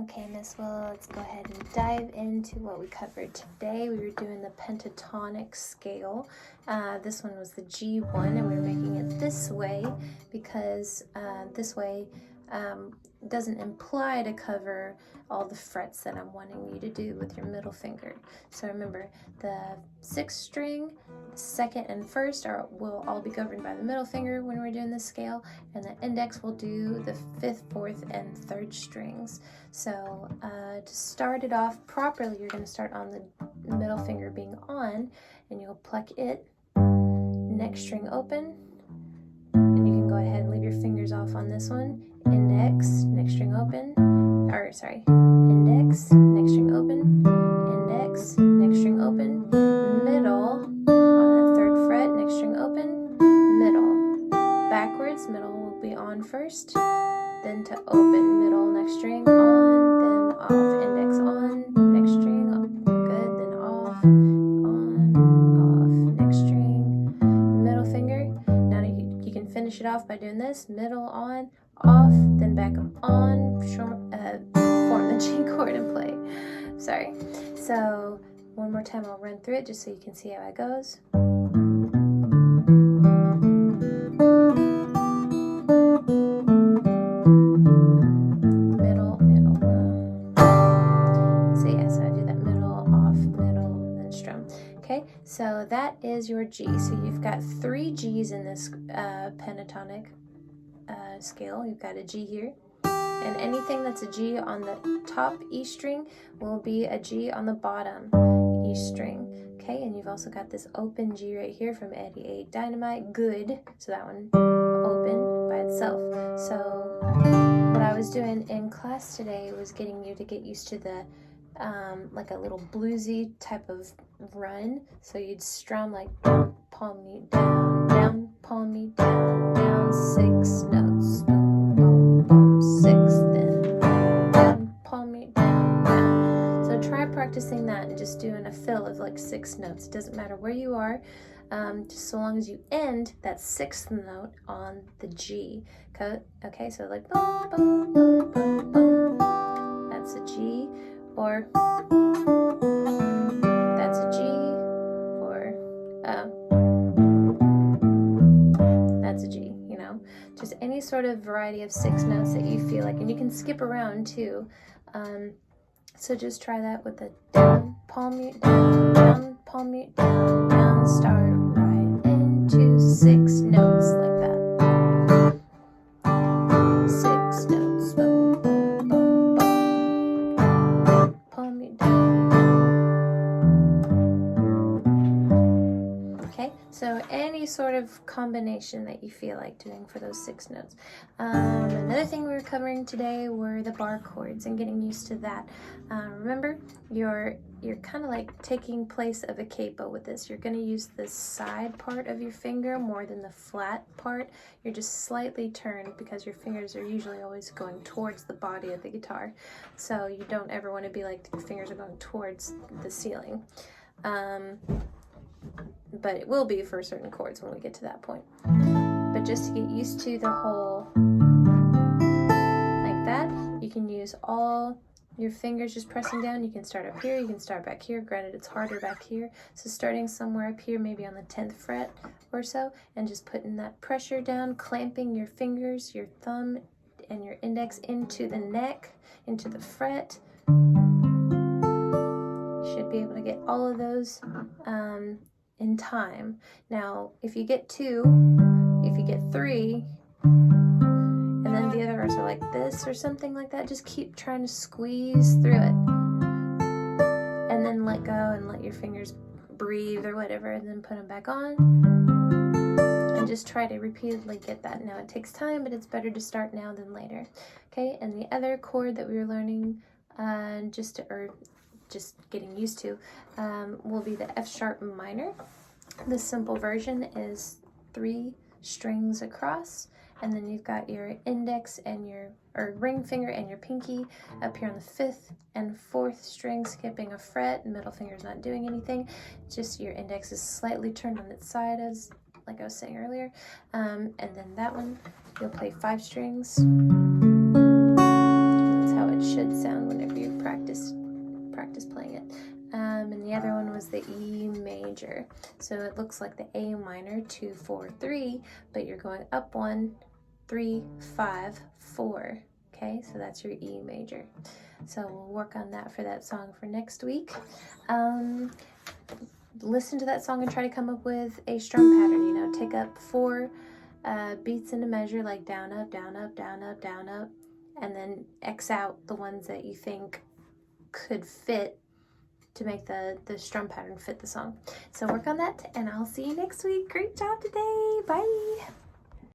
Okay, Miss Willow, let's go ahead and dive into what we covered today. We were doing the pentatonic scale. This one was the G1, and we were making it this way because this way doesn't imply to cover all the frets that I'm wanting you to do with your middle finger. So remember, the 6th string, the 2nd and 1st will all be governed by the middle finger when we're doing this scale, and the index will do the 5th, 4th, and 3rd strings. So to start it off properly, you're going to start on the middle finger being on, and you'll pluck it, next string open, and you can go ahead and leave your fingers off on this one. Index, next string open, index, next string open, index, next string open, middle, on that 3rd fret, next string open, middle, backwards, middle will be on first, then to open, middle, next string, on, then off, index on, next string, good, then off, on, off, next string, middle finger. Now you can finish it off by doing this, middle on, off, then back on, form the G chord and play. Sorry. So one more time I'll run through it just so you can see how it goes. Middle, middle. So yeah, so I do that middle, off, middle, then strum. Okay, so that is your G. So you've got 3 G's in this pentatonic scale. You've got a G here, and anything that's a G on the top E string will be a G on the bottom E string. Okay, and you've also got this open G right here from 88 Dynamite. Good. So that one open by itself. So what I was doing in class today was getting you to get used to the like a little bluesy type of run. So you'd strum like down, palm me down, palm me down, 6 notes, boom, boom, boom, 6, then down, palm me down. So try practicing that and just doing a fill of like 6 notes. It doesn't matter where you are, just so long as you end that 6th note on the G. Okay, so like boom, boom, boom, boom, boom. That's a G, or that's a G, or that's a G, you know, just any sort of variety of 6 notes that you feel like, and you can skip around too. So just try that with the down, palm me down, palm me down, start right into 6 notes like that. 6 notes, boom, boom, boom, boom, palm me down. Okay, so any sort of combination that you feel like doing for those 6 notes. Another thing we were covering today were the bar chords and getting used to that. Remember, you're kind of like taking place of a capo with this. You're going to use the side part of your finger more than the flat part. You're just slightly turned because your fingers are usually always going towards the body of the guitar. So you don't ever want to be like your fingers are going towards the ceiling. But it will be for certain chords when we get to that point. But just to get used to the whole, like that, you can use all your fingers just pressing down. You can start up here, you can start back here. Granted, it's harder back here. So starting somewhere up here, maybe on the 10th fret or so, and just putting that pressure down, clamping your fingers, your thumb and your index into the neck, into the fret. You should be able to get all of those in time. Now, if you get 2, if you get 3, and then the others are like this or something like that, just keep trying to squeeze through it. And then let go and let your fingers breathe or whatever, and then put them back on. And just try to repeatedly get that. Now, it takes time, but it's better to start now than later. Okay, and the other chord that we were learning, just getting used to, will be the F sharp minor. The simple version is 3 strings across, and then you've got your index and your ring finger and your pinky up here on the 5th and 4th string, skipping a fret. Middle finger's not doing anything, just your index is slightly turned on its side, as like I was saying earlier. And then that one, you'll play 5 strings. That's how it should sound when practice playing it. And the other one was the E major. So it looks like the A minor, 2, 4, 3, but you're going up 1, 3, 5, 4. Okay, so that's your E major. So we'll work on that for that song for next week. Listen to that song and try to come up with a strum pattern. You know, take up 4 beats in a measure, like down, up, down, up, down, up, down, up, and then X out the ones that you think could fit to make the strum pattern fit the song. So work on that, and I'll see you next week. Great job today. Bye.